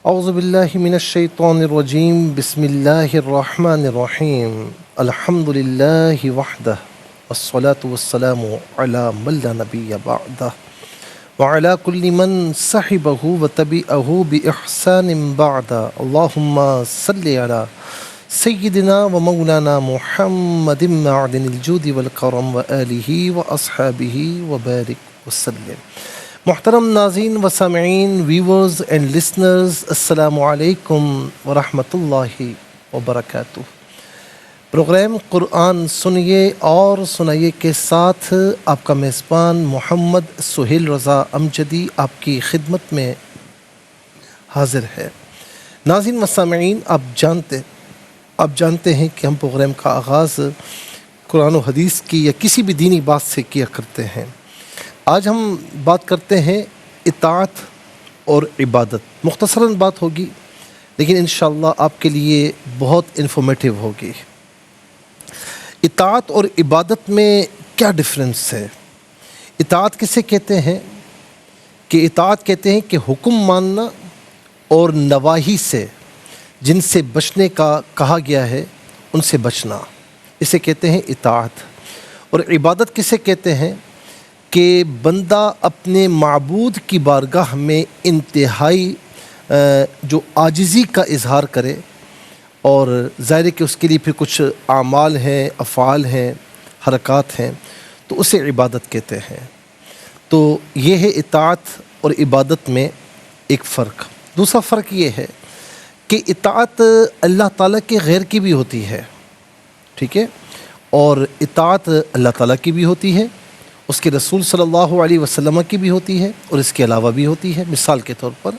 اعوذ باللہ من الشیطان الرجیم بسم اللہ الرحمن الرحیم الحمد للہ وحدہ والصلاة والسلام علی من لا نبی بعدہ وعلی کل من صحبہ وتبعہ بإحسان بعدہ اللہم صلی علی سیدنا و مولانا محمد معدن الجود والکرم وآلہ واصحابہ وبارک وسلم۔ محترم ناظرین و سامعین، ویورز اینڈ لسنرز، السلام علیکم ورحمۃ اللہ وبرکاتہ۔ پروگرام قرآن سنیے اور سنائیے کے ساتھ آپ کا میزبان محمد سہیل رضا امجدی آپ کی خدمت میں حاضر ہے۔ ناظرین و سامعین، آپ جانتے ہیں کہ ہم پروگرام کا آغاز قرآن و حدیث کی یا کسی بھی دینی بات سے کیا کرتے ہیں۔ آج ہم بات کرتے ہیں اطاعت اور عبادت۔ مختصراً بات ہوگی لیکن انشاءاللہ آپ کے لیے بہت انفارمیٹیو ہوگی۔ اطاعت اور عبادت میں کیا ڈفرینس ہے؟ اطاعت کسے کہتے ہیں؟ کہ اطاعت کہتے ہیں کہ حکم ماننا اور نواہی سے جن سے بچنے کا کہا گیا ہے ان سے بچنا، اسے کہتے ہیں اطاعت۔ اور عبادت کسے کہتے ہیں؟ کہ بندہ اپنے معبود کی بارگاہ میں انتہائی جو عاجزی کا اظہار کرے، اور ظاہر ہے کہ اس کے لیے پھر کچھ اعمال ہیں، افعال ہیں، حرکات ہیں، تو اسے عبادت کہتے ہیں۔ تو یہ ہے اطاعت اور عبادت میں ایک فرق۔ دوسرا فرق یہ ہے کہ اطاعت اللہ تعالیٰ کے غیر کی بھی ہوتی ہے، ٹھیک ہے، اور اطاعت اللہ تعالیٰ کی بھی ہوتی ہے، اس کے رسول صلی اللہ علیہ وسلم کی بھی ہوتی ہے، اور اس کے علاوہ بھی ہوتی ہے۔ مثال کے طور پر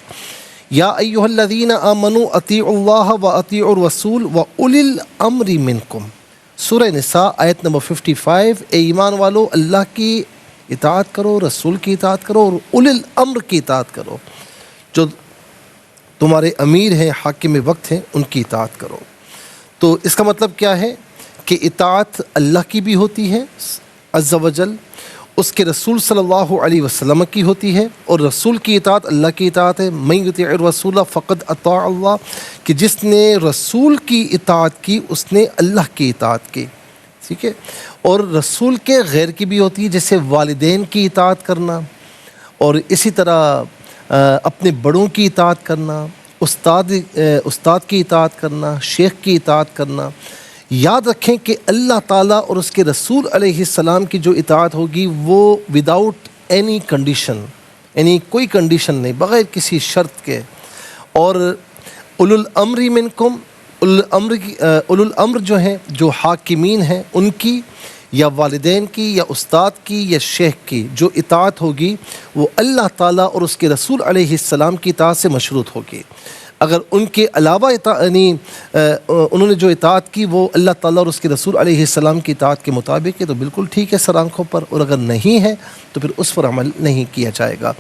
یا ایھا الذین آمنوا اطیعوا اللہ واطیعوا الرسول واولی الامر منکم، سورہ نساء آیت نمبر 55۔ اے ایمان والو، اللہ کی اطاعت کرو، رسول کی اطاعت کرو، اور اولی الامر کی اطاعت کرو، جو تمہارے امیر ہیں، حاکم وقت ہیں، ان کی اطاعت کرو۔ تو اس کا مطلب کیا ہے کہ اطاعت اللہ کی بھی ہوتی ہے عز و جل، اس کے رسول صلی اللہ علیہ وسلم کی ہوتی ہے، اور رسول کی اطاعت اللہ کی اطاعت ہے۔ من یطیع الرسول فقد اطاع اللہ، کہ جس نے رسول کی اطاعت کی اس نے اللہ کی اطاعت کی، ٹھیک ہے۔ اور رسول کے غیر کی بھی ہوتی ہے، جیسے والدین کی اطاعت کرنا، اور اسی طرح اپنے بڑوں کی اطاعت کرنا، استاد کی اطاعت کرنا، شیخ کی اطاعت کرنا۔ یاد رکھیں کہ اللہ تعالیٰ اور اس کے رسول علیہ السلام کی جو اطاعت ہوگی وہ وداؤٹ اینی کنڈیشن، یعنی کوئی کنڈیشن نہیں، بغیر کسی شرط کے۔ اور اولو الامر منکم، اولو الامر جو ہیں، جو حاکمین ہیں، ان کی یا والدین کی یا استاد کی یا شیخ کی جو اطاعت ہوگی وہ اللہ تعالیٰ اور اس کے رسول علیہ السلام کی اطاعت سے مشروط ہوگی۔ اگر ان کے علاوہ یعنی انہوں نے جو اطاعت کی وہ اللہ تعالیٰ اور اس کے رسول علیہ السلام کی اطاعت کے مطابق ہے تو بالکل ٹھیک ہے سر آنکھوں پر، اور اگر نہیں ہے تو پھر اس پر عمل نہیں کیا جائے گا۔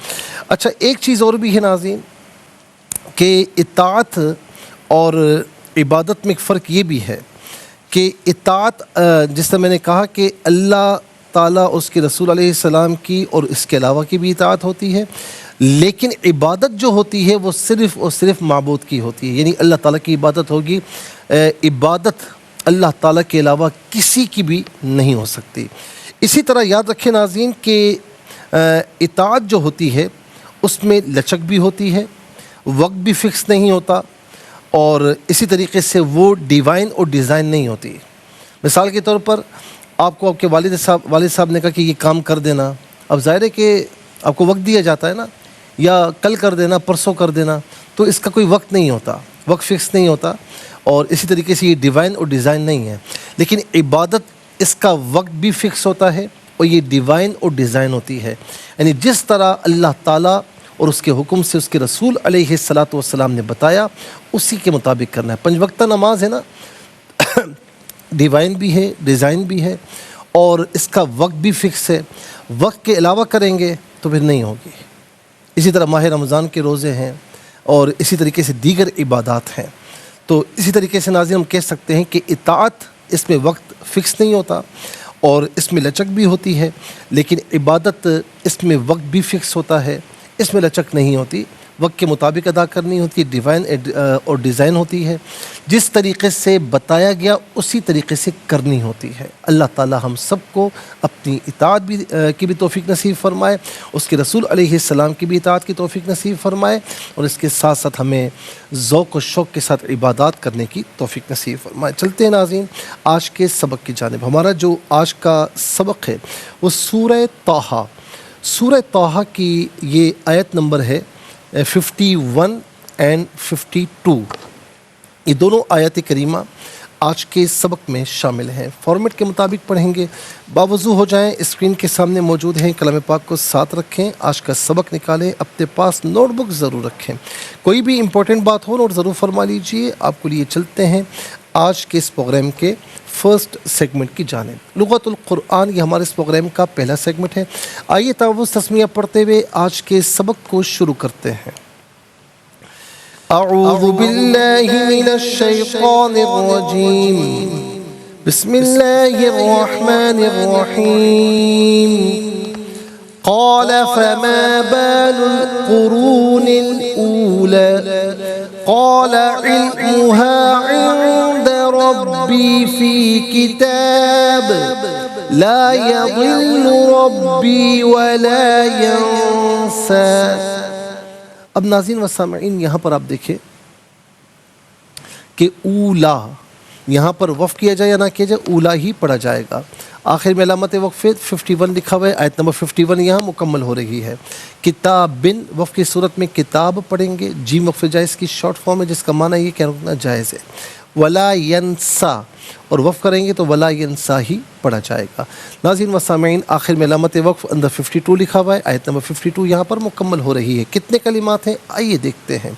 اچھا، ایک چیز اور بھی ہے ناظرین کہ اطاعت اور عبادت میں ایک فرق یہ بھی ہے کہ اطاعت جس طرح میں نے کہا کہ اللہ تعالیٰ اور اس کے رسول علیہ السلام کی اور اس کے علاوہ کی بھی اطاعت ہوتی ہے، لیکن عبادت جو ہوتی ہے وہ صرف اور صرف معبود کی ہوتی ہے، یعنی اللہ تعالیٰ کی عبادت ہوگی۔ عبادت اللہ تعالیٰ کے علاوہ کسی کی بھی نہیں ہو سکتی۔ اسی طرح یاد رکھیں ناظرین کہ اطاعت جو ہوتی ہے اس میں لچک بھی ہوتی ہے، وقت بھی فکس نہیں ہوتا، اور اسی طریقے سے وہ ڈیوائن اور ڈیزائن نہیں ہوتی۔ مثال کے طور پر آپ کو آپ کے والد صاحب نے کہا کہ یہ کام کر دینا، اب ظاہر ہے کہ آپ کو وقت دیا جاتا ہے نا، یا کل کر دینا، پرسوں کر دینا، تو اس کا کوئی وقت نہیں ہوتا، وقت فکس نہیں ہوتا، اور اسی طریقے سے یہ ڈیوائن اور ڈیزائن نہیں ہے۔ لیکن عبادت اس کا وقت بھی فکس ہوتا ہے اور یہ ڈیوائن اور ڈیزائن ہوتی ہے، یعنی جس طرح اللہ تعالیٰ اور اس کے حکم سے اس کے رسول علیہ السلام نے بتایا اسی کے مطابق کرنا ہے۔ 5 وقتہ نماز ہے نا، ڈیوائن بھی ہے، ڈیزائن بھی ہے، اور اس کا وقت بھی فکس ہے۔ وقت کے علاوہ کریں گے تو پھر نہیں ہوگی۔ اسی طرح ماہ رمضان کے روزے ہیں، اور اسی طریقے سے دیگر عبادات ہیں۔ تو اسی طریقے سے ناظرین ہم کہہ سکتے ہیں کہ اطاعت اس میں وقت فکس نہیں ہوتا اور اس میں لچک بھی ہوتی ہے، لیکن عبادت اس میں وقت بھی فکس ہوتا ہے، اس میں لچک نہیں ہوتی، وقت کے مطابق ادا کرنی ہوتی ہے، ڈیوائن اور ڈیزائن ہوتی ہے، جس طریقے سے بتایا گیا اسی طریقے سے کرنی ہوتی ہے۔ اللہ تعالی ہم سب کو اپنی اطاعت کی بھی توفیق نصیب فرمائے، اس کے رسول علیہ السلام کی بھی اطاعت کی توفیق نصیب فرمائے، اور اس کے ساتھ ساتھ ہمیں ذوق و شوق کے ساتھ عبادات کرنے کی توفیق نصیب فرمائے۔ چلتے ہیں ناظرین آج کے سبق کی جانب۔ ہمارا جو آج کا سبق ہے وہ سورہ طٰہٰ، سورہ طٰہٰ کی یہ آیت نمبر ہے 51 اینڈ 52۔ یہ دونوں آیات کریمہ آج کے سبق میں شامل ہیں۔ فارمیٹ کے مطابق پڑھیں گے، باوضو ہو جائیں، اسکرین کے سامنے موجود ہیں، کلام پاک کو ساتھ رکھیں، آج کا سبق نکالیں، اپنے پاس نوٹ بک ضرور رکھیں، کوئی بھی امپورٹنٹ بات ہو نوٹ ضرور فرما لیجئے۔ آپ کو لیے چلتے ہیں آج کے اس پروگرام کے فرسٹ سیگمنٹ کی جانب۔ لغت القرآن یہ ہمارے اس پروگرام کا پہلا سیگمنٹ ہے۔ آئیے تعوذ تسمیہ پڑھتے ہوئے آج کے سبق کو شروع کرتے ہیں۔ اعوذ باللہ من الشیطان الرجیم، بسم اللہ الرحمن الرحیم۔ قال فما بال القرون الأولى قال علمها عند ربي في كتاب لا يضل ربي ولا ينسى۔ اب ناظرین و سامعین یہاں پر آپ دیکھیں کہ اولا، یہاں پر وقف کیا جائے یا نہ کیا جائے، اولا ہی پڑھا جائے گا۔ آخر میں علامت وقفے 51 لکھا ہوا ہے، آیت نمبر 51 یہاں مکمل ہو رہی ہے۔ کتابن وقف کی صورت میں کتاب پڑھیں گے، جیم وقف جائز کی شارٹ فارم ہے جس کا معنی یہ کہ رکنا جائز ہے۔ ولا ینسا، اور وقف کریں گے تو ولا ینسا ہی پڑھا جائے گا۔ ناظرین و سامعین آخر میں علامت وقف اندر 52 لکھا ہوا ہے، آیت نمبر 52 یہاں پر مکمل ہو رہی ہے۔ کتنے کلمات ہیں آئیے دیکھتے ہیں۔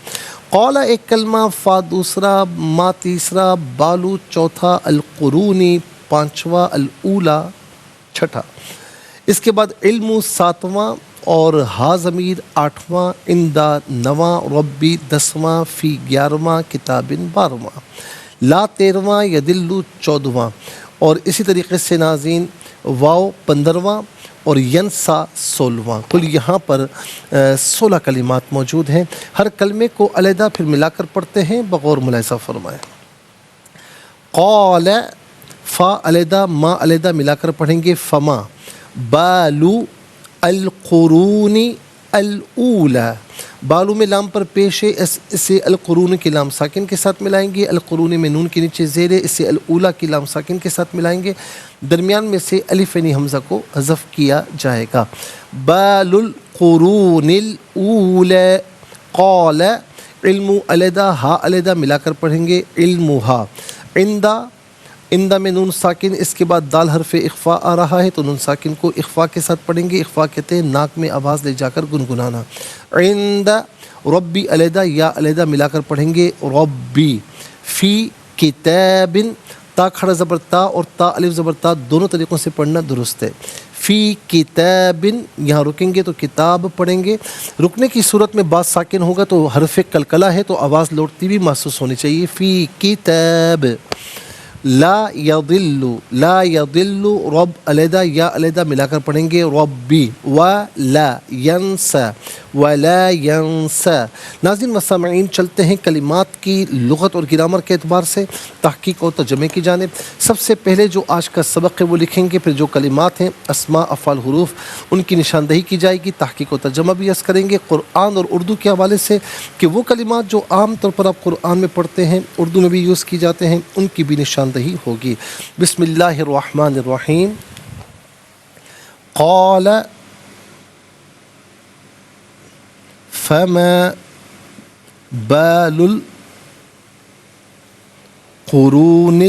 قال ایک کلمہ، فا دوسرا، ما تیسرا، بالو چوتھا، القرونی پانچواں، الاولا چھٹا، اس کے بعد علم ساتواں، اور ہا ضمیر آٹھواں، اندا نواں، ربی 10واں، فی 11واں، کتابن 12واں، لا 13واں، یدلو 14واں، اور اسی طریقے سے ناظرین واو 15واں اور ینسا 16واں۔ کل یہاں پر 16 کلمات موجود ہیں۔ ہر کلمے کو علیحدہ پھر ملا کر پڑھتے ہیں، بغور ملاحظہ فرمائیں۔ قال، فا علیحدہ ما علیحدہ ملا کر پڑھیں گے، فما بالو القرون الاولی، بالو میں لام پر پیش ہے، اسے القرون کی لام ساکن کے ساتھ ملائیں گے، القرون میں نون کے نیچے زیر ہے، اسے الاولی کی لام ساکن کے ساتھ ملائیں گے، درمیان میں سے الف عین حمزہ کو حذف کیا جائے گا۔ بال القرون الاولی، قال علم علیحدہ ہا علیحدہ ملا کر پڑھیں گے، علمہا، عندہ میں نون ساکن، اس کے بعد دال حرف اخفا آ رہا ہے تو نون ساکن کو اخفا کے ساتھ پڑھیں گے۔ اخفا کہتے ہیں ناک میں آواز لے جا کر گنگنانا۔ عند ربی علیحدہ یا علیحدہ ملا کر پڑھیں گے، ربی، فی کتاب، تا کھڑا زبر تا اور تا الف زبر تا دونوں طریقوں سے پڑھنا درست ہے۔ فی کتاب، یہاں رکیں گے تو کتاب پڑھیں گے، رکنے کی صورت میں بعض ساکن ہوگا تو حرف کلکلہ ہے تو آواز لوٹتی بھی محسوس ہونی چاہیے۔ فی کتاب، لا یضل، لا یضل، رب علیحدہ یا علیحدہ ملا کر پڑھیں گے، ربی، ولا ینسا، ولا ینسا۔ ناظرین و سامعین چلتے ہیں کلمات کی لغت اور گرامر کے اعتبار سے تحقیق اور ترجمے کی جانب۔ سب سے پہلے جو آج کا سبق ہے وہ لکھیں گے، پھر جو کلمات ہیں اسماء، افعال، حروف، ان کی نشاندہی کی جائے گی، تحقیق و ترجمہ بھی عرض کریں گے قرآن اور اردو کے حوالے سے کہ وہ کلمات جو عام طور پر آپ قرآن میں پڑھتے ہیں اردو میں بھی یوز کی جاتے ہیں ان کی بھی نشاندہی ہوگی۔ بسم اللہ الرحمن الرحیم۔ قال فما بال القرون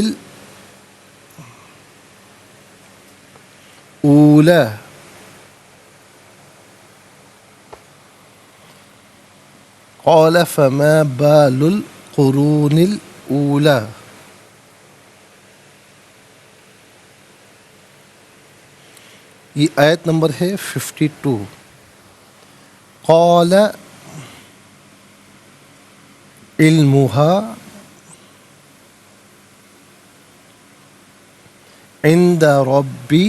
الاولى قال فما بال القرون الاولى۔ یہ آیت نمبر ہے 52۔ قال علمها عند ربي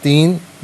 3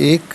1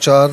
4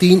3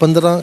15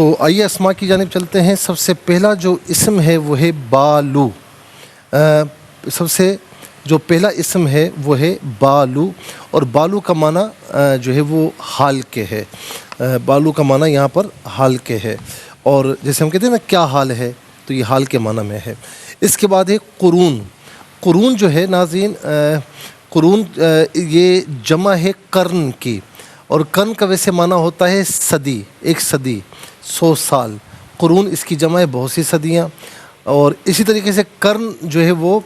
تو آئیے اسماء کی جانب چلتے ہیں. سب سے پہلا جو اسم ہے وہ ہے بالو. سب سے جو پہلا اسم ہے وہ ہے بالو، اور بالو کا معنی جو ہے وہ حال کے ہے. بالو کا معنی یہاں پر حال کے ہے، اور جیسے ہم کہتے ہیں نا کیا حال ہے، تو یہ حال کے معنی میں ہے. اس کے بعد ہے قرون. قرون جو ہے ناظرین، قرون یہ جمع ہے قرن کی، اور قرن کا ویسے معنی ہوتا ہے صدی، ایک صدی، 100 سال. قرون اس کی جمع ہے بہت سی صدیاں. اور اسی طریقے سے قرن جو ہے وہ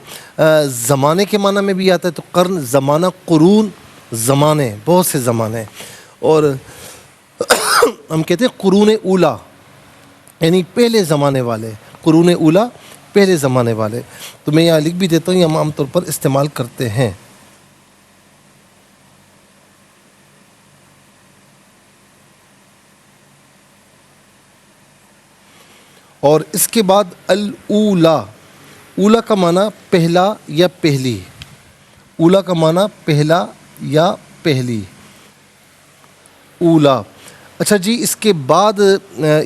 زمانے کے معنی میں بھی آتا ہے، تو قرن زمانہ، قرون زمانے، بہت سے زمانے. اور ہم کہتے ہیں قرون اولا یعنی پہلے زمانے والے، قرون اولا پہلے زمانے والے. تو میں یہاں لکھ بھی دیتا ہوں، یہ ہم عام طور پر استعمال کرتے ہیں. اور اس کے بعد الاولا. اولا کا معنی پہلا یا پہلی. اولا کا معنی پہلا یا پہلی، اولا. اچھا جی، اس کے بعد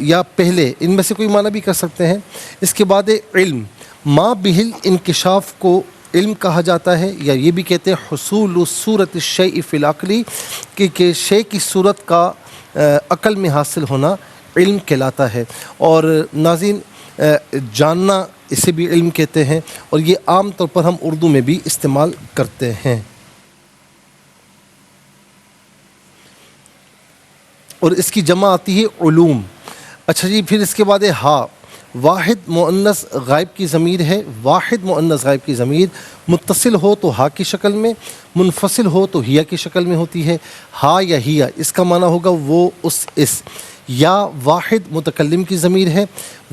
یا پہلے، ان میں سے کوئی معنی بھی کر سکتے ہیں. اس کے بعد علم. ما بہل انکشاف کو علم کہا جاتا ہے، یا یہ بھی کہتے ہیں حصول صورت الشیء فی العقلی، کہ شے کی صورت کا عقل میں حاصل ہونا علم کہلاتا ہے. اور ناظرین، جاننا اسے بھی علم کہتے ہیں، اور یہ عام طور پر ہم اردو میں بھی استعمال کرتے ہیں. اور اس کی جمع آتی ہے علوم. اچھا جی، پھر اس کے بعد ہا. واحد مؤنث غائب کی ضمیر ہے. واحد مؤنث غائب کی ضمیر متصل ہو تو ہا کی شکل میں، منفصل ہو تو ہیا کی شکل میں ہوتی ہے. ہا یا ہیا، اس کا معنی ہوگا وہ، اس. یا واحد متکلم کی ضمیر ہے.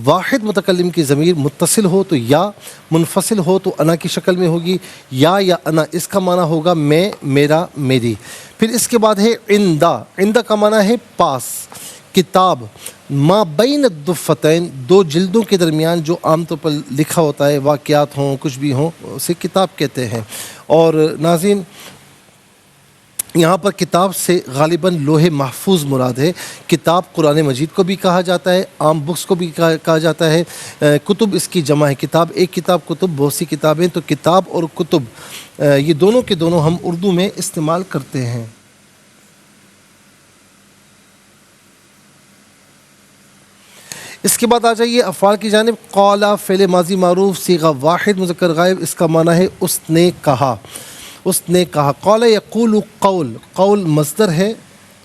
واحد متکلم کی ضمیر متصل ہو تو یا، منفصل ہو تو انا کی شکل میں ہوگی. یا انا، اس کا معنی ہوگا میں، میرا، میری. پھر اس کے بعد ہے عندہ. عندہ کا معنی ہے پاس. کتاب. ما بین الدفتین، دو جلدوں کے درمیان جو عام طور پر لکھا ہوتا ہے، واقعات ہوں، کچھ بھی ہوں، اسے کتاب کہتے ہیں. اور ناظرین، یہاں پر کتاب سے غالباً لوح محفوظ مراد ہے. کتاب قرآن مجید کو بھی کہا جاتا ہے، عام بکس کو بھی کہا جاتا ہے. کتب اس کی جمع ہے. کتاب ایک کتاب، کتب بہت سی کتابیں. تو کتاب اور کتب یہ دونوں کے دونوں ہم اردو میں استعمال کرتے ہیں. اس کے بعد آ جائیے افعال کی جانب. قال فعل ماضی معروف صیغہ واحد مذکر غائب، اس کا معنی ہے اس نے کہا. اس نے کہا. قال یقول قول. قول مصدر ہے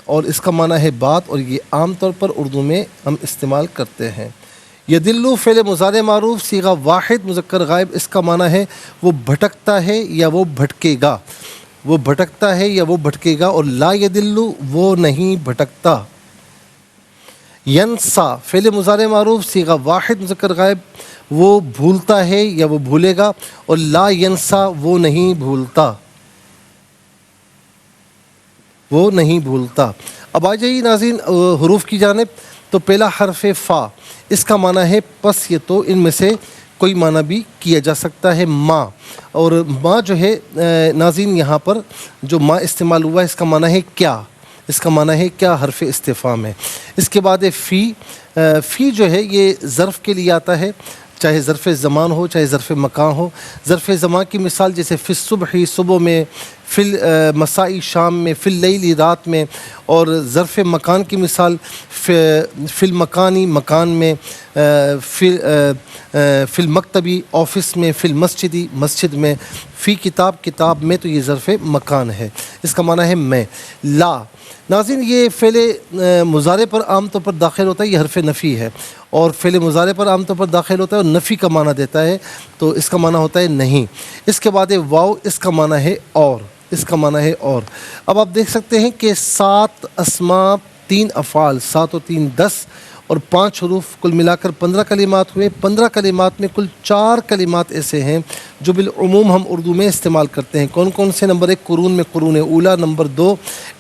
اور اس کا معنی ہے بات، اور یہ عام طور پر اردو میں ہم استعمال کرتے ہیں. یدل فعل مضارع معروف صیغہ واحد مذکر غائب، اس کا معنی ہے وہ بھٹکتا ہے یا وہ بھٹکے گا. وہ بھٹکتا ہے یا وہ بھٹکے گا. اور لا یدل، وہ نہیں بھٹکتا. ینسا فعل مضارع معروف صیغہ واحد مذکر غائب، وہ بھولتا ہے یا وہ بھولے گا. اور لا ینسا، وہ نہیں بھولتا، وہ نہیں بھولتا. اب آ جائیے ناظرین حروف کی جانب. تو پہلا حرف فا، اس کا معنی ہے پس یہ تو. ان میں سے کوئی معنی بھی کیا جا سکتا ہے ماں. اور ماں جو ہے ناظرین، یہاں پر جو ماں استعمال ہوا ہے، اس کا معنی ہے کیا. اس کا معنی ہے کیا، حرف استفہام ہے. اس کے بعد فی. فی جو ہے یہ ظرف کے لیے آتا ہے، چاہے ظرف زمان ہو چاہے ظرف مکان ہو. ظرف زمان کی مثال جیسے فی الصبح، صبح میں، فی المسائی، شام میں، فی اللیل، رات میں. اور ظرف مکان کی مثال فی المکانی، مکان میں، فی المکتبی، آفس میں، فی المسجدی، مسجد میں. فی کتاب، کتاب میں. تو یہ ظرف مکان ہے. اس کا معنی ہے میں. لا. ناظرین، یہ فعل مضارع پر عام طور پر داخل ہوتا ہے، یہ حرف نفی ہے. اور فعل مضارع پر عام طور پر داخل ہوتا ہے اور نفی کا معنی دیتا ہے، تو اس کا معنی ہوتا ہے نہیں. اس کے بعد واو، اس کا معنی ہے اور. اس کا معنی ہے اور. اب آپ دیکھ سکتے ہیں کہ 7 اسماء، 3 افعال، 7 اور 3 10، اور 5 حروف، کل ملا کر 15 کلمات ہوئے. 15 کلمات میں کل 4 کلمات ایسے ہیں جو بالعموم ہم اردو میں استعمال کرتے ہیں. کون کون سے؟ نمبر 1 قرون میں قرون اولا، نمبر 2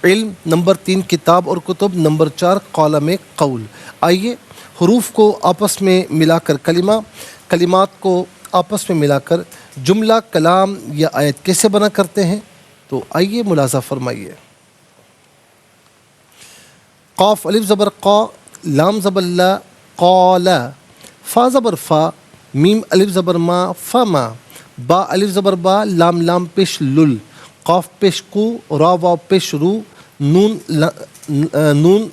علم، نمبر 3 کتاب اور کتب، نمبر 4 قال میں قول. آئیے حروف کو آپس میں ملا کر کلمات کو آپس میں ملا کر جملہ، کلام یا آیت کیسے بنا کرتے ہیں، تو آئیے ملاحظہ فرمائیے. قاف الف زبر قا، لام زبر لا قال فا زبر فا میم الف زبر ما فما با الف زبر با لام لام پیش لل قاف پیش کو را واو پیش رو نون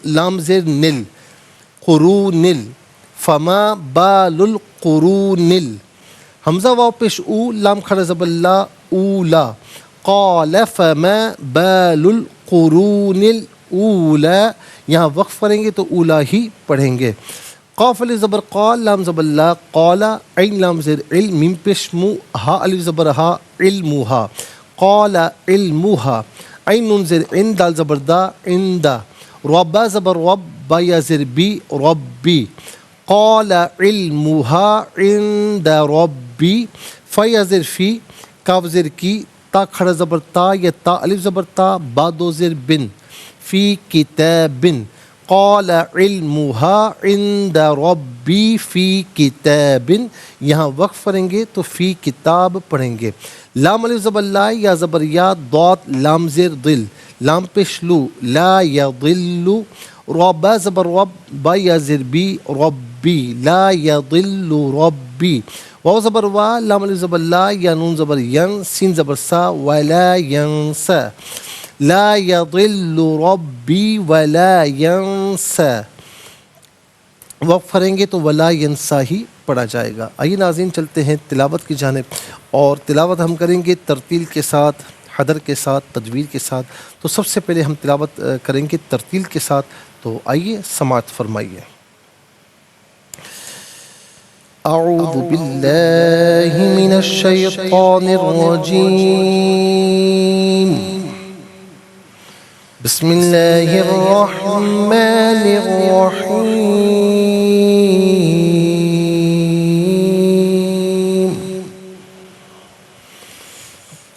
لام زیر نل قرونل فما بال القرونل حمزہ واو پیش او لام کھڑا زبر لا اولا قال فما بال القرون الاولا یہاں وقف کریں گے تو اولا ہی پڑھیں گے. قاف الف زبر قال لام زبر لا قالا عین لام زیر علم میم پیش مو ہا الف زبر ہا علمھا قال علمھا عین نون زیر عین دال زبر دا عند رب زبر رب با یا زیر بی ربی قال علمھا عند ربی فا یا زیر فی کاف زیر کی تا کھڑا زبر تا یا تا الف زبر تا با دو زیر بن فی کتاب قال علمها عند ربی فی کتاب یہاں وقف کریں گے تو فی کتاب پڑھیں گے. لام الف زبر لا یا زبر یا ضاد لام زیر دل لام پیش لو لا یضل رب زبر رب با یا زیر بی ربی لا یضل ربی واو زبر وا لام الف زبر لا یا نون زبر ین سین زبر سا ولا ینسا لا یضل ربی ولا ینسا وقف کریں گے تو ولا ینسا ہی پڑھا جائے گا. آئیے ناظرین چلتے ہیں تلاوت کی جانب اور تلاوت ہم کریں گے ترتیل کے ساتھ حدر کے ساتھ تجوید کے ساتھ. تو سب سے پہلے ہم تلاوت کریں گے ترتیل کے ساتھ. تو آئیے سماعت فرمائیے. اعوذ باللہ من الشیطان الرجیم بسم اللہ الرحمن الرحیم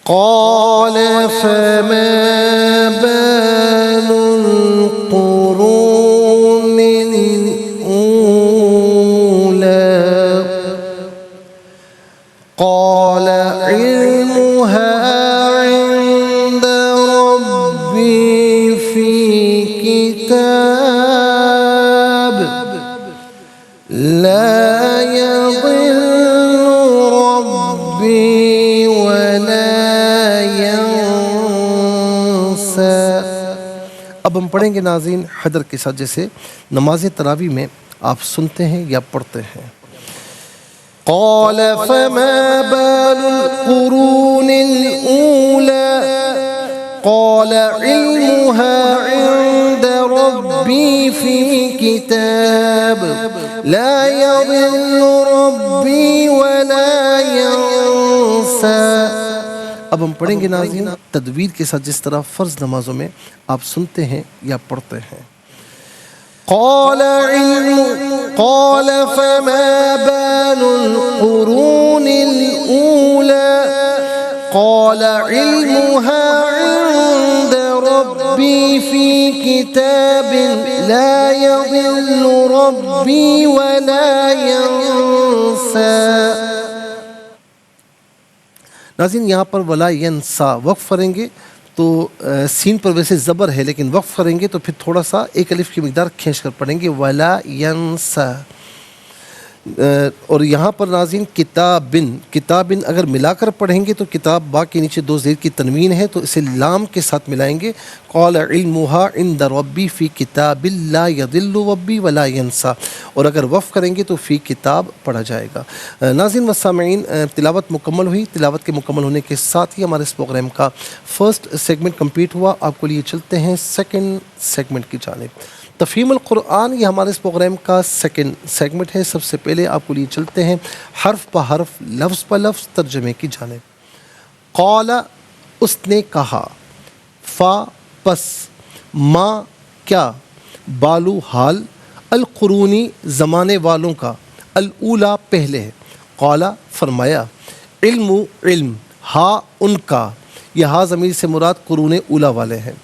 قال فما بال القرون الأولى قال علمها عند ربي في كتاب لا يضل ربي ولا ينسى. اب ہم پڑھیں گے ناظرین حدر کے ساتھ جیسے نماز تراویح میں آپ سنتے ہیں یا پڑھتے ہیں. قال فما بال القرون الأولى قال علمها عند ربي في كتاب لا يضل ربي ولا ينسى. اب ہم پڑھیں گے ناظرین تجوید کے ساتھ جس طرح فرض نمازوں میں آپ سنتے ہیں یا پڑھتے ہیں. قال فما بال القرون الأولى قال علمها عند ربي في كتاب لا يضل ربي ولا ينسى. ناظرین یہاں پر ولا ینسا وقف کریں گے تو سین پر ویسے زبر ہے لیکن وقف کریں گے تو پھر تھوڑا سا ایک الف کی مقدار کھینچ کر پڑھیں گے ولا ینسا. اور یہاں پر ناظرین کتابن اگر ملا کر پڑھیں گے تو کتاب با کے نیچے دو زیر کی تنوین ہے تو اسے لام کے ساتھ ملائیں گے. قال علمها عند ربی فی کتاب لا یضل ربی ولا ینسا. اور اگر وقف کریں گے تو فی کتاب پڑھا جائے گا. ناظرین و سامعین تلاوت مکمل ہوئی. تلاوت کے مکمل ہونے کے ساتھ ہی ہمارے اس پروگرام کا فرسٹ سیگمنٹ کمپلیٹ ہوا. آپ کو لیے چلتے ہیں سیکنڈ سیگمنٹ کی جانب. تفہیم القرآن یہ ہمارے اس پروگرام کا سیکنڈ سیگمنٹ ہے. سب سے پہلے آپ کو لیے چلتے ہیں حرف پہ حرف لفظ پہ لفظ ترجمے کی جانب. قال اس نے کہا، فا پس، ما کیا، بالو حال، القرونی زمانے والوں کا، الاولا پہلے ہے. قال فرمایا، علم علم، ہا ان کا، یہ ہا ضمیر سے مراد قرون اولا والے ہیں.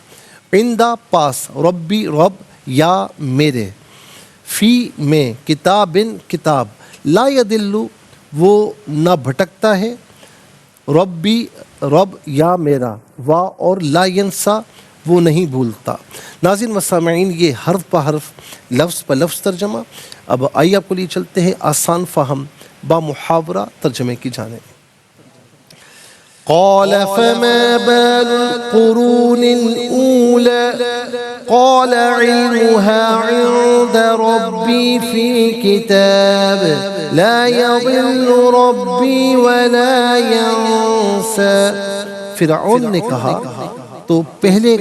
عندہ پاس، ربی رب یا میرے، فی میں، کتابن کتاب، لا یدل وہ نہ بھٹکتا ہے، ربی رب یا میرا، وا اور لا ینسا وہ نہیں بھولتا۔ ناظرین و سامعین، یہ حرف پہ حرف لفظ پہ لفظ ترجمہ۔ اب آئیے آپ کو لیے چلتے ہیں آسان فہم با محاورہ ترجمے کی جانب۔ قال فما بال القرون الأولى قال علمها عند ربي في كتاب لا يضل ربي ولا ينسى۔ فرعون نے کہا تو پہلی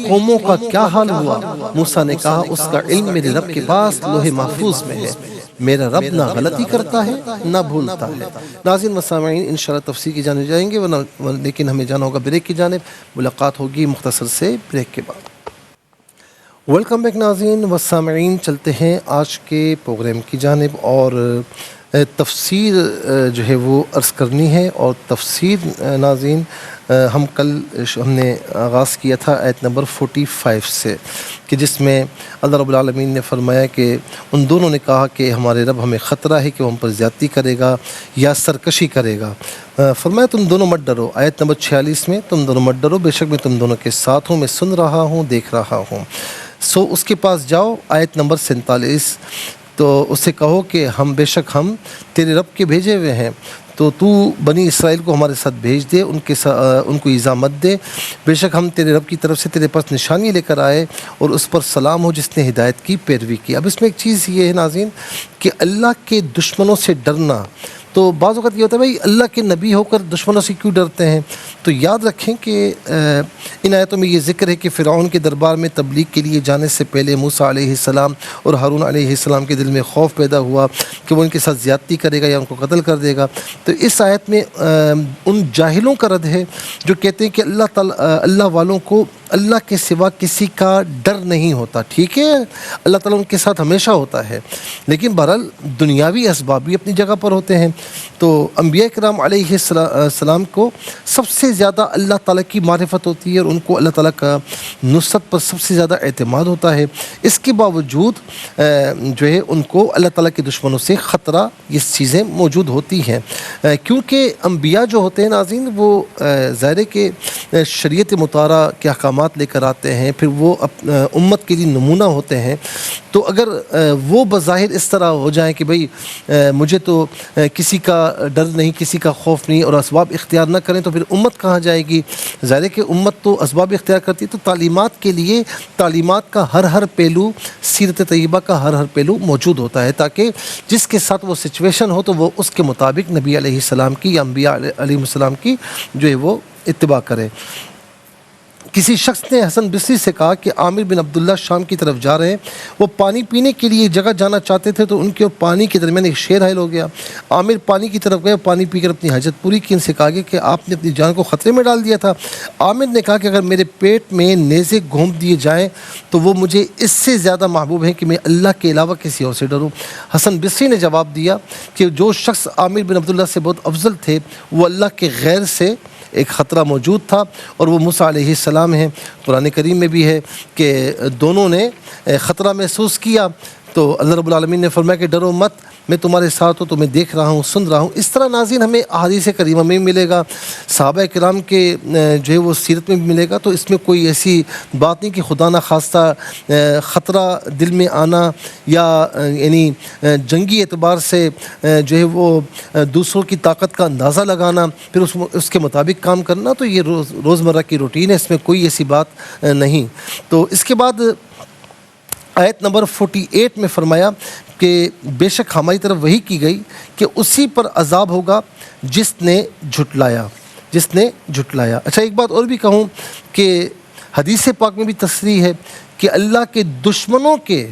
قوموں کا کیا حال ہوا؟ موسیٰ نے کہا اس کا علم میرے رب کے پاس لوح محفوظ میں ہے، میرا رب نہ غلطی کرتا ہے نہ بھولتا ہے۔ ناظرین و سامعین، انشاءاللہ تفسیر کی جانب جائیں گے، لیکن ہمیں جانا ہوگا بریک کی جانب۔ ملاقات ہوگی مختصر سے بریک کے بعد۔ ویلکم بیک ناظرین و سامعین، چلتے ہیں آج کے پروگرام کی جانب اور تفسیر جو ہے وہ عرض کرنی ہے۔ اور تفسیر ناظرین ہم نے آغاز کیا تھا آیت نمبر 45 سے، کہ جس میں اللہ رب العالمین نے فرمایا کہ ان دونوں نے کہا کہ ہمارے رب ہمیں خطرہ ہے کہ وہ ہم پر زیادتی کرے گا یا سرکشی کرے گا۔ فرمایا تم دونوں مت ڈرو۔ آیت نمبر 46 میں تم دونوں مت ڈرو، بے شک میں تم دونوں کے ساتھ ہوں، میں سن رہا ہوں، دیکھ رہا ہوں۔ اس کے پاس جاؤ، آیت نمبر 47، تو اس سے کہو کہ ہم بے شک ہم تیرے رب کے بھیجے ہوئے ہیں، تو تو بنی اسرائیل کو ہمارے ساتھ بھیج دے، ان کو ایذا مت دے، بے شک ہم تیرے رب کی طرف سے تیرے پاس نشانی لے کر آئے اور اس پر سلام ہو جس نے ہدایت کی پیروی کی۔ اب اس میں ایک چیز یہ ہے ناظرین کہ اللہ کے دشمنوں سے ڈرنا، تو بعض اوقات یہ ہوتا ہے بھائی اللہ کے نبی ہو کر دشمنوں سے کیوں ڈرتے ہیں؟ تو یاد رکھیں کہ ان آیتوں میں یہ ذکر ہے کہ فرعون کے دربار میں تبلیغ کے لیے جانے سے پہلے موسیٰ علیہ السلام اور ہارون علیہ السلام کے دل میں خوف پیدا ہوا کہ وہ ان کے ساتھ زیادتی کرے گا یا ان کو قتل کر دے گا۔ تو اس آیت میں ان جاہلوں کا رد ہے جو کہتے ہیں کہ اللہ والوں کو اللہ کے سوا کسی کا ڈر نہیں ہوتا۔ ٹھیک ہے، اللہ تعالیٰ ان کے ساتھ ہمیشہ ہوتا ہے، لیکن بہرحال دنیاوی اسباب بھی اپنی جگہ پر ہوتے ہیں۔ تو انبیاء کرام علیہ السلام کو سب سے زیادہ اللہ تعالیٰ کی معرفت ہوتی ہے اور ان کو اللہ تعالیٰ کا نصرت پر سب سے زیادہ اعتماد ہوتا ہے۔ اس کے باوجود جو ہے ان کو اللہ تعالیٰ کے دشمنوں سے خطرہ یہ چیزیں موجود ہوتی ہیں، کیونکہ انبیاء جو ہوتے ہیں ناظرین وہ ظاہر ہے کہ شریعت مطہرہ کے احکامات لے کر آتے ہیں، پھر وہ امت کے لیے نمونہ ہوتے ہیں۔ تو اگر وہ بظاہر اس طرح ہو جائیں کہ بھئی مجھے تو کسی کا ڈر نہیں، کسی کا خوف نہیں، اور اسباب اختیار نہ کریں، تو پھر امت کہاں جائے گی؟ ظاہر ہے کہ امت تو اسباب اختیار کرتی ہے، تو تعلیمات کے لیے تعلیمات کا ہر پہلو، سیرت طیبہ کا ہر پہلو موجود ہوتا ہے، تاکہ جس کے ساتھ وہ سچویشن ہو تو وہ اس کے مطابق نبی علیہ السلام کی یا انبیاء علیہ السلام کی جو ہے وہ اتباع کرے۔ کسی شخص نے حسن بصری سے کہا کہ عامر بن عبداللہ شام کی طرف جا رہے ہیں، وہ پانی پینے کے لیے جگہ جانا چاہتے تھے تو ان کے اور پانی کے درمیان ایک شیر حائل ہو گیا۔ عامر پانی کی طرف گئے، پانی پی کر اپنی حاجت پوری کی۔ ان سے کہا گیا کہ آپ نے اپنی جان کو خطرے میں ڈال دیا تھا۔ عامر نے کہا کہ اگر میرے پیٹ میں نیزے گھونپ دیے جائیں تو وہ مجھے اس سے زیادہ محبوب ہے کہ میں اللہ کے علاوہ کسی اور سے ڈروں۔ حسن بصری نے جواب دیا کہ جو شخص عامر بن عبداللہ سے بہت افضل تھے وہ اللہ کے غیر سے ایک خطرہ موجود تھا، اور وہ موسیٰ علیہ السلام ہیں۔ قرآن کریم میں بھی ہے کہ دونوں نے خطرہ محسوس کیا، تو اللہ رب العالمین نے فرمایا کہ ڈرو مت، میں تمہارے ساتھ ہوں، تو میں دیکھ رہا ہوں، سن رہا ہوں۔ اس طرح ناظرین ہمیں احادیث کریمہ میں ملے گا، صحابہ کرام کے جو ہے وہ سیرت میں بھی ملے گا۔ تو اس میں کوئی ایسی بات نہیں کہ خدا نہ خواستہ خطرہ دل میں آنا یا یعنی جنگی اعتبار سے جو ہے وہ دوسروں کی طاقت کا اندازہ لگانا، پھر اس کے مطابق کام کرنا، تو یہ روزمرہ کی روٹین ہے، اس میں کوئی ایسی بات نہیں۔ تو اس کے بعد آیت نمبر 48 میں فرمایا کہ بے شک ہماری طرف وحی کی گئی کہ اسی پر عذاب ہوگا جس نے جھٹلایا۔ اچھا ایک بات اور بھی کہوں کہ حدیث پاک میں بھی تصریح ہے کہ اللہ کے دشمنوں کے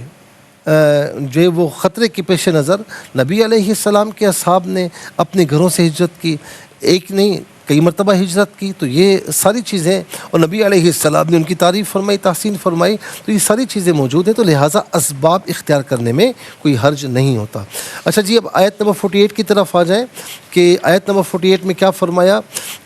جو ہے وہ خطرے کے پیش نظر نبی علیہ السلام کے اصحاب نے اپنے گھروں سے ہجرت کی، ایک نہیں کئی مرتبہ ہجرت کی۔ تو یہ ساری چیزیں، اور نبی علیہ السلام نے ان کی تعریف فرمائی، تحسین فرمائی، تو یہ ساری چیزیں موجود ہیں، تو لہٰذا اسباب اختیار کرنے میں کوئی حرج نہیں ہوتا۔ اچھا جی، اب آیت نمبر 48 کی طرف آ جائیں کہ آیت نمبر 48 میں کیا فرمایا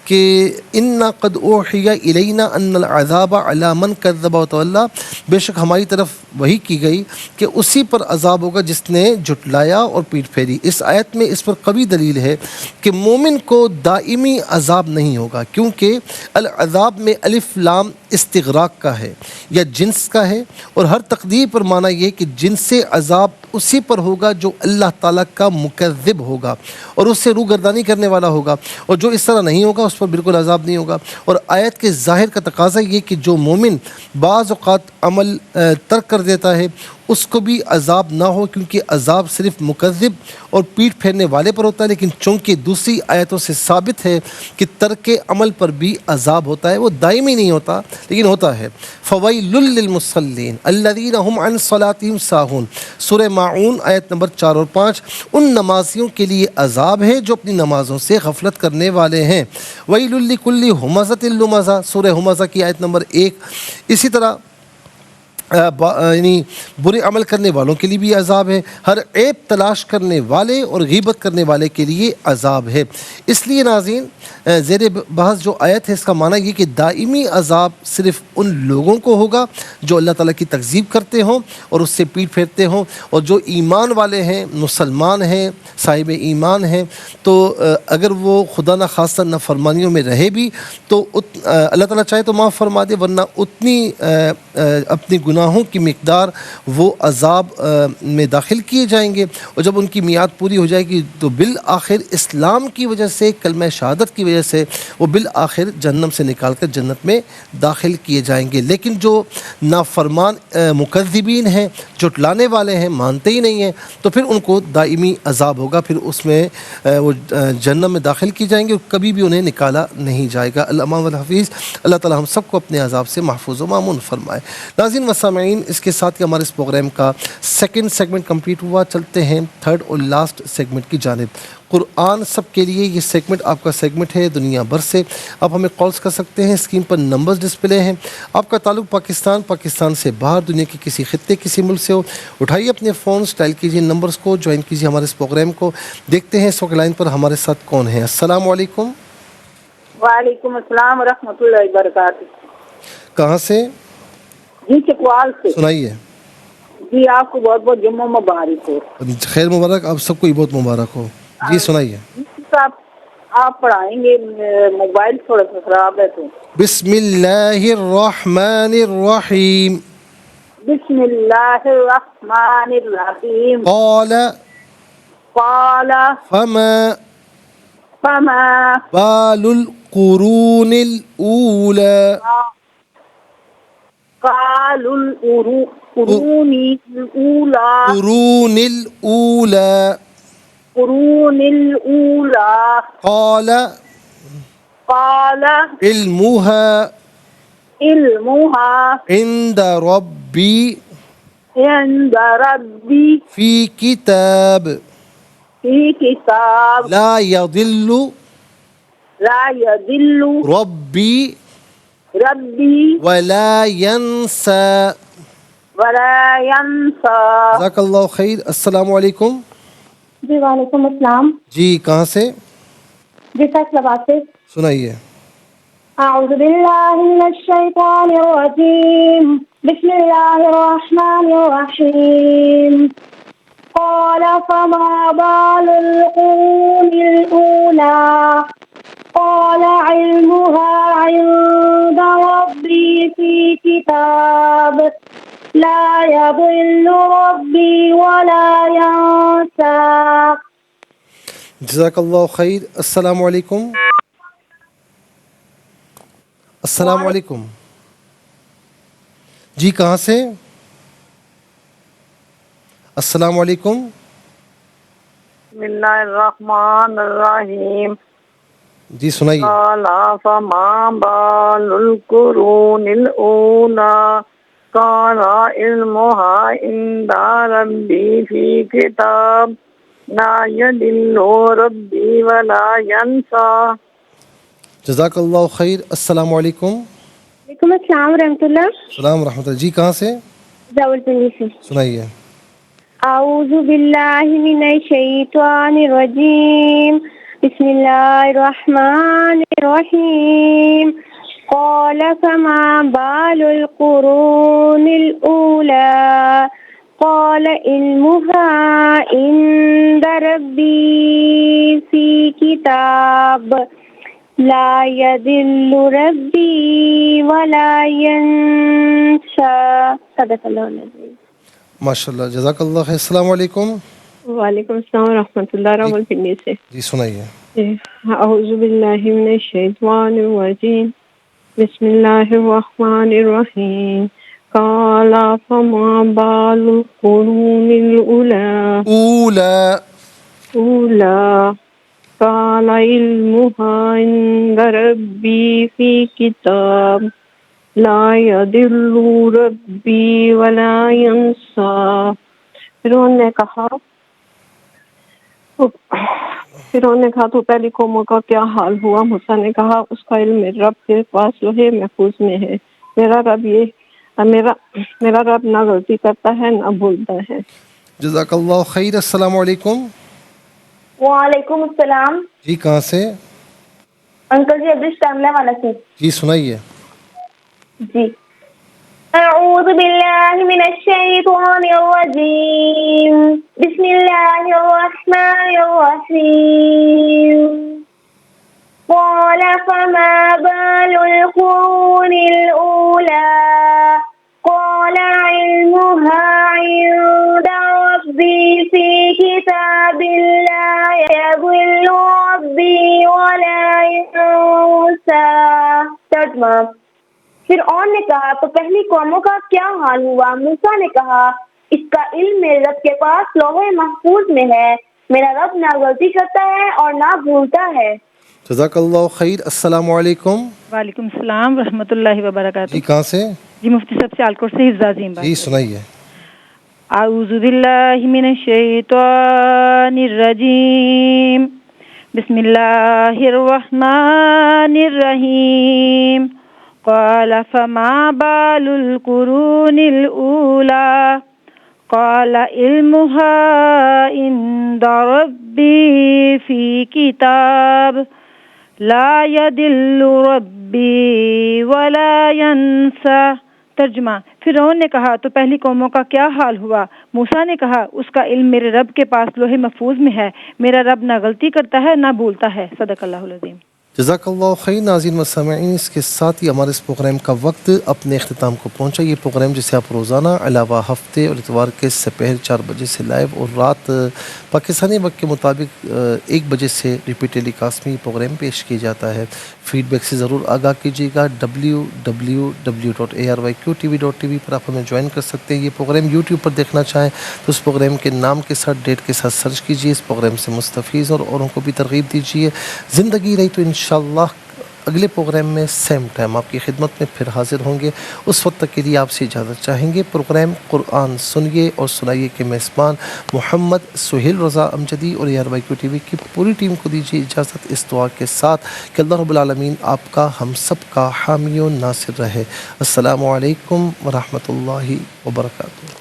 کہ انا قد اوحی الینا ان العذاب علی من کذب وتولی، بے شک ہماری طرف وحی کی گئی کہ اسی پر عذاب ہوگا جس نے جھٹلایا اور پیٹھ پھیری۔ اس آیت میں اس پر قوی دلیل ہے کہ مومن کو دائمی عذاب نہیں ہوگا، کیونکہ العذاب میں الف لام استغراق کا ہے یا جنس کا ہے، اور ہر تقدیر پر معنی یہ کہ جنس سے عذاب اسی پر ہوگا جو اللہ تعالیٰ کا مکذب ہوگا اور اس سے روگردانی کرنے والا ہوگا، اور جو اس طرح نہیں ہوگا اس پر بالکل عذاب نہیں ہوگا۔ اور آیت کے ظاہر کا تقاضا یہ کہ جو مومن بعض اوقات عمل ترک کر دیتا ہے اس کو بھی عذاب نہ ہو، کیونکہ عذاب صرف مکذب اور پیٹھ پھیرنے والے پر ہوتا ہے، لیکن چونکہ دوسری آیتوں سے ثابت ہے کہ ترک عمل پر بھی عذاب ہوتا ہے، وہ دائمی نہیں ہوتا لیکن ہوتا ہے۔ فویل للمصلین الذین هم عن صلاتهم ساہون، سورہ ماعون آیت نمبر 4 اور 5، ان نمازیوں کے لیے عذاب ہے جو اپنی نمازوں سے غفلت کرنے والے ہیں۔ ویل لکل ہمزۃ لمزہ، سورہ ہمزہ کی آیت نمبر 1۔ اسی طرح یعنی برے عمل کرنے والوں کے لیے بھی عذاب ہے، ہر عیب تلاش کرنے والے اور غیبت کرنے والے کے لیے عذاب ہے۔ اس لیے ناظرین زیر بحث جو آیت ہے اس کا معنی یہ کہ دائمی عذاب صرف ان لوگوں کو ہوگا جو اللہ تعالیٰ کی تکذیب کرتے ہوں اور اس سے پیٹھ پھیرتے ہوں، اور جو ایمان والے ہیں، مسلمان ہیں، صاحب ایمان ہیں، تو اگر وہ خدا نہ خواستہ نافرمانیوں میں رہے بھی تو اللہ تعالیٰ چاہے تو معاف فرما دے، ورنہ اتنی اپنی گناہوں کی مقدار وہ عذاب میں داخل کیے جائیں گے، اور جب ان کی میعاد پوری ہو جائے گی تو بالآخر اسلام کی وجہ سے، کلمہ شہادت کی وجہ سے وہ بالآخر جہنم سے نکال کر جنت میں داخل کیے جائیں گے۔ لیکن جو نافرمان مکذبین ہیں، جھٹلانے والے ہیں، مانتے ہی نہیں ہیں، تو پھر ان کو دائمی عذاب ہوگا، پھر اس میں وہ جہنم میں داخل کی جائیں گے اور کبھی بھی انہیں نکالا نہیں جائے گا۔ الامان والحفیظ، اللہ تعالی ہم سب کو اپنے عذاب سے محفوظ و مامون فرمائے۔ ناظرین و سامعین، اس کے ساتھ ہی ہمارے اس پروگرام کا سیکنڈ سیگمنٹ کمپلیٹ ہوا۔ چلتے ہیں تھرڈ اور لاسٹ سیگمنٹ کی جانب۔ قرآن سب کے لیے، یہ سیگمنٹ آپ کا سیگمنٹ ہے دنیا بھر سے۔ آپ ہمیں کالز کر سکتے ہیں، اسکرین پر نمبرز ڈسپلے ہیں۔ آپ کا تعلق پاکستان سے باہر، دنیا کے کسی خطے، کسی ملک سے ہو، اٹھائیے اپنے فونز، ڈائل کیجیے نمبرز کو، جوائن کیجیے ہمارے اس پروگرام کو۔ دیکھتے ہیں اس وقت لائن پر ہمارے ساتھ کون ہے۔ السلام علیکم۔ وعلیکم السلام ورحمۃ اللہ وبرکاتہ۔ کہاں سے؟ جی چکوال سے۔ سنائیے۔ جی آپ کو بہت بہت جمعہ مبارک ہو۔ خیر مبارک، آپ سب کو ہی بہت مبارک ہو۔ جی سنائیے۔ آپ پڑھائیں گے، موبائل تھوڑا سا خراب ہے تو۔ بسم اللہ الرحمن الرحیم۔ بسم اللہ الرحمن الرحیم۔ قال فما بال القرون الاولى قرون الأولى قال علمها عند ربي في كتاب لا يضل ربي ولا ينسى۔ جزاک اللہ خیر۔ السلام علیکم۔ جی وعلیکم السلام۔ جی کہاں سے؟ جی فیصلہ آباد سے۔ سنائیے۔ اعوذ باللہ من الشیطان الرجیم، بسم اللہ الرحمن الرحیم۔ قال فما بال القرون الأولى قال علمها عند ربي في كتاب لا يضل ربي ولا ينسى۔ جزاک اللہ خیر۔ السلام علیکم۔ السلام علیکم۔ جی کہاں سے؟ السلام علیکم۔ بسم اللہ الرحمن الرحیم۔ جی سنائیے۔ قال فما بال القرون الأولى قال علمها عند ربي في كتاب لا يضل ربي ولا ينسى۔ جزاک اللہ خیر۔ السلام علیکم۔ وعلیکم السلام ورحمۃ اللہ۔ السلام ورحمۃ اللہ۔ جی کہاں سے؟ راولپنڈی سے۔ سنائیے۔ اعوذ باللہ من الشیطان الرجیم، بسم الله الرحمن الرحيم قال فما بال القرون الأولى قال علمها عند ربي في كتاب لا يضل ربي ولا ينسى صدق الله العظيم. ماشاء اللہ، جزاک اللہ خیر. السلام علیکم. وعلیکم السلام ورحمۃ اللہ. راولپنڈی سے. جی سنائیے. اعوذ باللہ من الشیطان الرجیم بسم اللہ الرحمن الرحیم قال فما بال القرون الأولى قال علمها عند ربی فی کتاب لا يضل ربی ولا ينسى. پھر انہوں نے کہا تو پہلی قوموں کا کیا حال ہوا؟ موسیٰ نے کہا اس کا علم میرے رب کے پاس لوح محفوظ میں ہے. میرا رب نہ غلطی کرتا ہے نہ بھولتا ہے. جزاک اللہ خیر. السلام علیکم. وعلیکم السلام. جی کہاں سے؟ انکل جی ابریش ٹانگلہ والا سے. جی سنائیے. جی اعوذ باللہ من الشیطان الرجیم بسم اللہ الرحمن الرحیم قال فما بال القرون الأولى قال علمها عند ربي في كتاب لا يضل ربي ولا ينسى. ترجمہ. فرعون نے کہا تو پہلی قوموں کا کیا حال ہوا؟ موسیٰ نے کہا اس کا علم میرے رب کے پاس لوح محفوظ میں ہے. میرا رب نہ غلطی کرتا ہے اور نہ بھولتا ہے. جزاک اللہ خیر. السلام علیکم. وعلیکم السلام ورحمۃ اللہ وبرکاتہ. جی کہاں سے؟ جی مفتی صاحب سے آلکوٹ سے حفظ عظیم بات. جی سنائیے. اعوذ باللہ من الشیطان الرجیم بسم اللہ الرحمن الرحیم قال فما بال القرون الأولى قال علمها عند ربي في كتاب لا يضل ربي ولا ينسى. ترجمہ. فرعون نے کہا تو پہلی قوموں کا کیا حال ہوا؟ موسیٰ نے کہا اس کا علم میرے رب کے پاس لوح محفوظ میں ہے. میرا رب نہ غلطی کرتا ہے نہ بھولتا ہے. صدق اللہ العظیم. جزاک اللہ خیر. ناظرین و سامعین، اس کے ساتھ ہی ہمارے اس پروگرام کا وقت اپنے اختتام کو پہنچا. یہ پروگرام جسے آپ روزانہ علاوہ ہفتے اور اتوار کے سپہر 4 بجے سے لائیو اور رات پاکستانی وقت کے مطابق 1 بجے سے ریپیٹ ٹیلی کاسٹ میں یہ پروگرام پیش کیا جاتا ہے. فیڈ بیک سے ضرور آگاہ کیجیے گا. www.arqtv.tv پر آپ ہمیں جوائن کر سکتے ہیں. یہ پروگرام یوٹیوب پر دیکھنا چاہیں تو اس پروگرام کے نام کے ساتھ ڈیٹ کے ساتھ سرچ کیجیے. اس پروگرام سے مستفیض اور اوروں کو بھی ترغیب دیجیے. زندگی رہی تو انشاءاللہ اگلے پروگرام میں سیم ٹائم آپ کی خدمت میں پھر حاضر ہوں گے. اس وقت تک کے لیے آپ سے اجازت چاہیں گے. پروگرام قرآن سنیے اور سنائیے کے میزبان محمد سہیل رضا امجدی اور ARYQ TV کی پوری ٹیم کو دیجیے اجازت اس دعا کے ساتھ کہ اللہ رب العالمین آپ کا ہم سب کا حامی و ناصر رہے. السلام علیکم ورحمۃ اللہ وبرکاتہ.